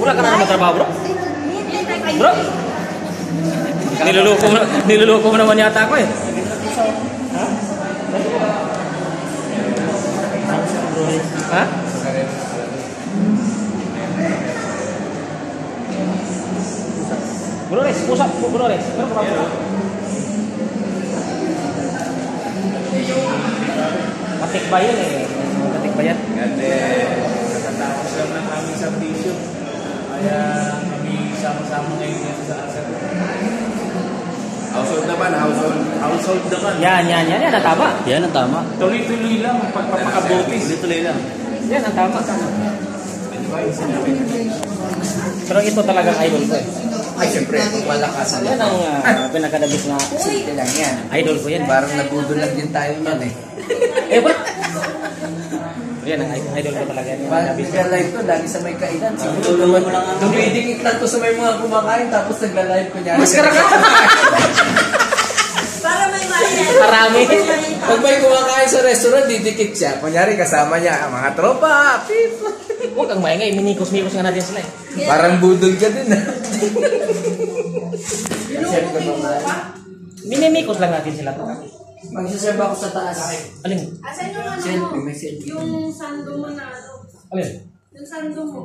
Wala ka na naman trabaho, bro? Bro? Niluloko mo naman yata ako eh. Ha? Ha? Bro Res, pusat Bro Res. Matik ba yun eh? Matik ba yan? Kasi natatapos lang ng aming subdivision. Kaya kami sama-sama ngayon dito sa asal. Household naman, household naman. Yan ang tama. Yan ang tama. Tuloy-tuloy lang, pagpapakabutis. Tuloy-tuloy lang. Yan ang tama. Pero ito talagang idol ko eh. Ay, siyempre, malakasan Yan lang. ang pinakadabis na Simple lang yan. idol ko yan. Parang nabudol lang din tayo yan eh. Eh, bro? Yan ang idol ko talaga yan. Parang real life to, lagi sa may kainan. Siguro naman, dumidikit lang to sa may mga kumakain, tapos nagla-live ko niya. Maskara ka! Para may mali. Marami. Pag may kumakain sa restaurant, didikit siya. Kunyari, kasama niya, mga tropa, pip. Huwag kang maingay, minikos-mikos nga natin sila eh. Parang budol ka din ah. Minimikos lang natin sila. Magsaserve ako sa taas. Alin? Asan yung ano Selfie, mo? may selfie. Yung sando mo na ano? Alin? Yung sando mo.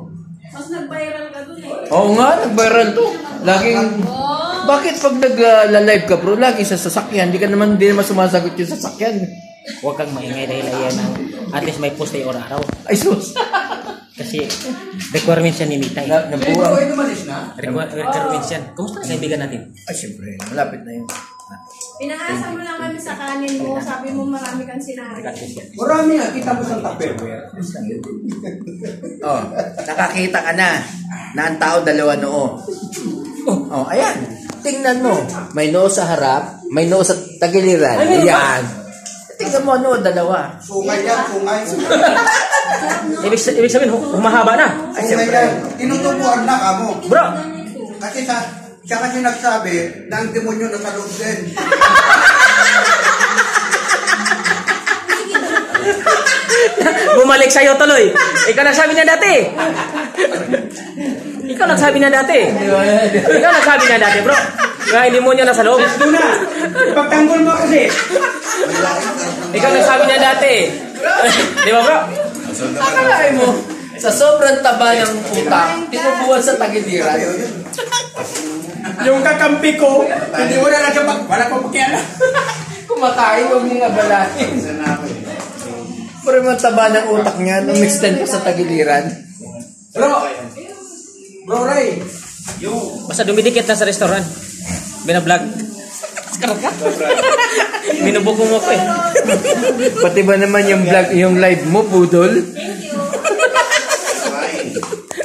Mas nag-viral ka dun eh. Oo nga, nag-viral to. Laging, bakit pag nag-live ka bro, lagi sa sasakyan, di naman sumasagot yung sasakyan. Huwag kang maingay dahil ayan ang at least may post tayo araw. Ay sus. Kasi requirements yan ni Mitay. Nabuang. Requirements yan. Kumusta na kaibigan natin? Ay siyempre, malapit na yun. Pinangasa mo lang kami sa kanin mo. Sabi mo marami kang sinabi. Marami nga, kita mo sa Tupperware. Oh, nakakita ka na ang tao dalawa noo. Oh, ayan. Tingnan mo. May noo sa harap, may noo sa tagiliran. Ayan. Tingnan mo noo dalawa. Sungay yan, sungay. Ibig sabihin, humahaba na. Ay, Sungay siyempre. yan. Tinutubuan na ka mo. Bro! Kasi siya kasi nagsabi na ang demonyo nasa loob din. Bumalik sa'yo tuloy. Ikaw nagsabi niya dati. Ikaw nagsabi niya dati. Ikaw nagsabi niya dati, bro. Nga hindi mo niya nasa loob. Doon na. Ipagtanggol mo kasi. Ikaw nagsabi niya dati. Di ba, bro? Akalain mo, sa sobrang taba ng utak, tinubuan sa tagiliran. Yung kakampi ko, hindi mo na lang wala ko pakialam. Kumakain, huwag mong abalahin. Pero yung taba ng utak niya, nung extend ko sa tagiliran. Bro Ray. Basta dumidikit na sa restaurant. Binablog. Sekarang ka? Minubuko mo ko eh. Pati ba naman yung vlog, yung live mo, budol?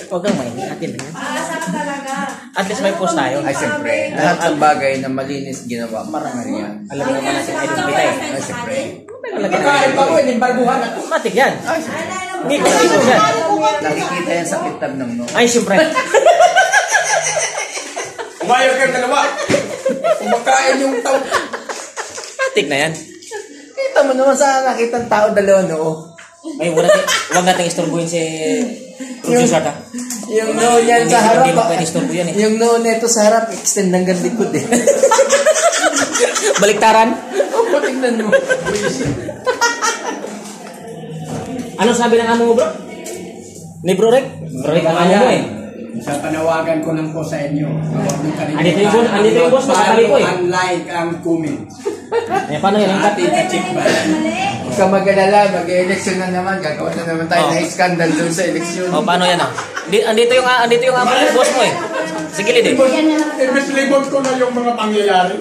Huwag kang maingay. Atin lang yan. Sarap talaga. At least may post tayo. Ay, siyempre, lahat ng bagay na malinis ginawa, marangal yan. Alam naman natin ay dumita eh. Ay, siyempre. Kahit pa ko, inimbarguhan ako. Matik yan. Hindi ko yan. Nakikita yan sa kitab ng no. Ay, siyempre. Umayag kayong dalawa. Kumakain yung tao. Matik na yan. Kita mo naman sa nakita ng tao dalawa noo. Ay, huwag natin istorbuhin si producer ta. Yung noo niyan sa harap. Hindi mo pwede istorbo yan eh. Yung noo neto sa harap, extend hanggang likod eh. Baliktaran. O, tingnan mo. Anong sabi ng amo mo, bro? Ni Bro Rick? Bro Rick, ang amo mo eh. Sa panawagan ko lang po sa inyo. Andito yung boss, makakali ko eh. Unlike ang comment. Eh, paano yan? Ating ka-check ba? Huwag ka mag-alala, mag-election na naman. Gagawa na naman tayo Oh. na scandal doon sa eleksyon. O, paano yan ah? Andito yung amo ng boss mo eh. Sige, lidi. Ibis-libon ko na yung mga pangyayari.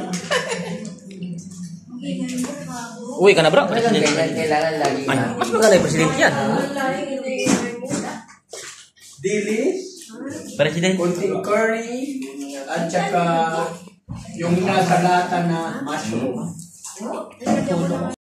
Uwi ka na, bro. Walang ganyan, kailangan lagi Ay, na. mas maganda yung presidente yan. Dilis, Presidente. kunting curry, at saka yung nasa lata na mushroom.